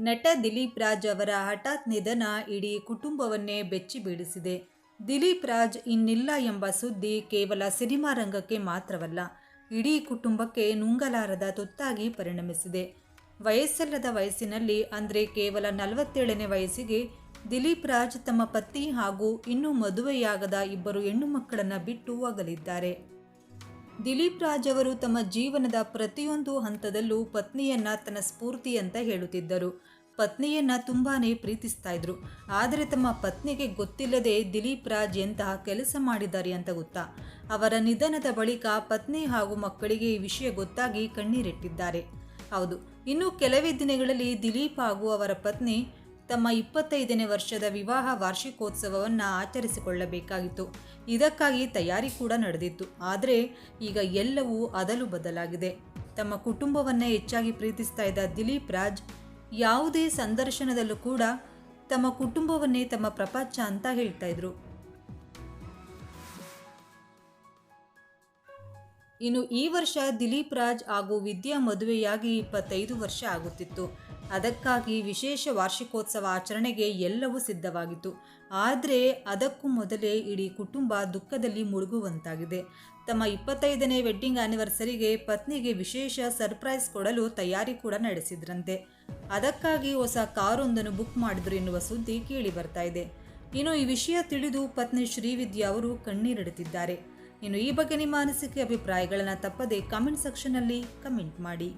ನಟ ದಿಲೀಪ್ ರಾಜ್ ಅವರ ಹಠಾತ್ ನಿಧನ ಇಡೀ ಕುಟುಂಬವನ್ನೇ ಬೆಚ್ಚಿ ಬೀಳಿಸಿದೆ. ದಿಲೀಪ್ ರಾಜ್ ಇನ್ನಿಲ್ಲ ಎಂಬ ಸುದ್ದಿ ಕೇವಲ ಸಿನಿಮಾ ರಂಗಕ್ಕೆ ಮಾತ್ರವಲ್ಲ, ಇಡೀ ಕುಟುಂಬಕ್ಕೆ ನುಂಗಲಾರದ ತುತ್ತಾಗಿ ಪರಿಣಮಿಸಿದೆ. ವಯಸ್ಸಲ್ಲದ ವಯಸ್ಸಿನಲ್ಲಿ ಅಂದರೆ ಕೇವಲ 47ನೇ ವಯಸ್ಸಿಗೆ ದಿಲೀಪ್ ರಾಜ್ ತಮ್ಮ ಪತ್ನಿ ಹಾಗೂ ಇನ್ನೂ ಮದುವೆಯಾಗದ ಇಬ್ಬರು ಹೆಣ್ಣು ಮಕ್ಕಳನ್ನು ಬಿಟ್ಟು ಅಗಲಿದ್ದಾರೆ. ದಿಲೀಪ್ ರಾಜ್ ಅವರು ತಮ್ಮ ಜೀವನದ ಪ್ರತಿಯೊಂದು ಹಂತದಲ್ಲೂ ಪತ್ನಿಯನ್ನ ತನ್ನ ಸ್ಫೂರ್ತಿ ಅಂತ ಹೇಳುತ್ತಿದ್ದರು. ಪತ್ನಿಯನ್ನ ತುಂಬಾನೇ ಪ್ರೀತಿಸ್ತಾ ಇದ್ರು. ಆದರೆ ತಮ್ಮ ಪತ್ನಿಗೆ ಗೊತ್ತಿಲ್ಲದೆ ದಿಲೀಪ್ ರಾಜ್ ಎಂತಹ ಕೆಲಸ ಮಾಡಿದ್ದಾರೆ ಅಂತ ಗೊತ್ತಾ? ಅವರ ನಿಧನದ ಬಳಿಕ ಪತ್ನಿ ಹಾಗೂ ಮಕ್ಕಳಿಗೆ ಈ ವಿಷಯ ಗೊತ್ತಾಗಿ ಕಣ್ಣೀರಿಟ್ಟಿದ್ದಾರೆ. ಹೌದು, ಇನ್ನು ಕೆಲವೇ ದಿನಗಳಲ್ಲಿ ದಿಲೀಪ್ ಹಾಗೂ ಅವರ ಪತ್ನಿ ತಮ್ಮ 25ನೇ ವರ್ಷದ ವಿವಾಹ ವಾರ್ಷಿಕೋತ್ಸವವನ್ನು ಆಚರಿಸಿಕೊಳ್ಳಬೇಕಾಗಿತ್ತು. ಇದಕ್ಕಾಗಿ ತಯಾರಿ ಕೂಡ ನಡೆದಿತ್ತು. ಆದರೆ ಈಗ ಎಲ್ಲವೂ ಅದಲು ಬದಲಾಗಿದೆ. ತಮ್ಮ ಕುಟುಂಬವನ್ನೇ ಹೆಚ್ಚಾಗಿ ಪ್ರೀತಿಸ್ತಾ ಇದ್ದ ದಿಲೀಪ್ ರಾಜ್ ಯಾವುದೇ ಸಂದರ್ಶನದಲ್ಲೂ ಕೂಡ ತಮ್ಮ ಕುಟುಂಬವನ್ನೇ ತಮ್ಮ ಪ್ರಪಂಚ ಅಂತ ಹೇಳ್ತಾ ಇದ್ರು. ಇನ್ನು ಈ ವರ್ಷ ದಿಲೀಪ್ ರಾಜ್ ಹಾಗೂ ವಿದ್ಯಾ ಮದುವೆಯಾಗಿ 25 ವರ್ಷ ಆಗುತ್ತಿತ್ತು. ಅದಕ್ಕಾಗಿ ವಿಶೇಷ ವಾರ್ಷಿಕೋತ್ಸವ ಆಚರಣೆಗೆ ಎಲ್ಲವೂ ಸಿದ್ಧವಾಗಿತ್ತು. ಆದರೆ ಅದಕ್ಕೂ ಮೊದಲೇ ಇಡೀ ಕುಟುಂಬ ದುಃಖದಲ್ಲಿ ಮುಳುಗುವಂತಾಗಿದೆ. ತಮ್ಮ 25ನೇ ವೆಡ್ಡಿಂಗ್ ಆ್ಯನಿವರ್ಸರಿಗೆ ಪತ್ನಿಗೆ ವಿಶೇಷ ಸರ್ಪ್ರೈಸ್ ಕೊಡಲು ತಯಾರಿ ಕೂಡ ನಡೆಸಿದ್ರಂತೆ. ಅದಕ್ಕಾಗಿ ಹೊಸ ಕಾರೊಂದನ್ನು ಬುಕ್ ಮಾಡಿದ್ರು ಎನ್ನುವ ಸುದ್ದಿ ಕೇಳಿ ಬರ್ತಾ ಇದೆ. ಇನ್ನು ಈ ವಿಷಯ ತಿಳಿದು ಪತ್ನಿ ಶ್ರೀವಿದ್ಯಾ ಅವರು ಕಣ್ಣೀರಿಡುತ್ತಿದ್ದಾರೆ. ಇನ್ನು ಈ ಬಗ್ಗೆ ನಿಮ್ಮ ಅನಿಸಿಕೆ ಅಭಿಪ್ರಾಯಗಳನ್ನು ತಪ್ಪದೆ ಕಮೆಂಟ್ ಸೆಕ್ಷನ್ನಲ್ಲಿ ಕಮೆಂಟ್ ಮಾಡಿ.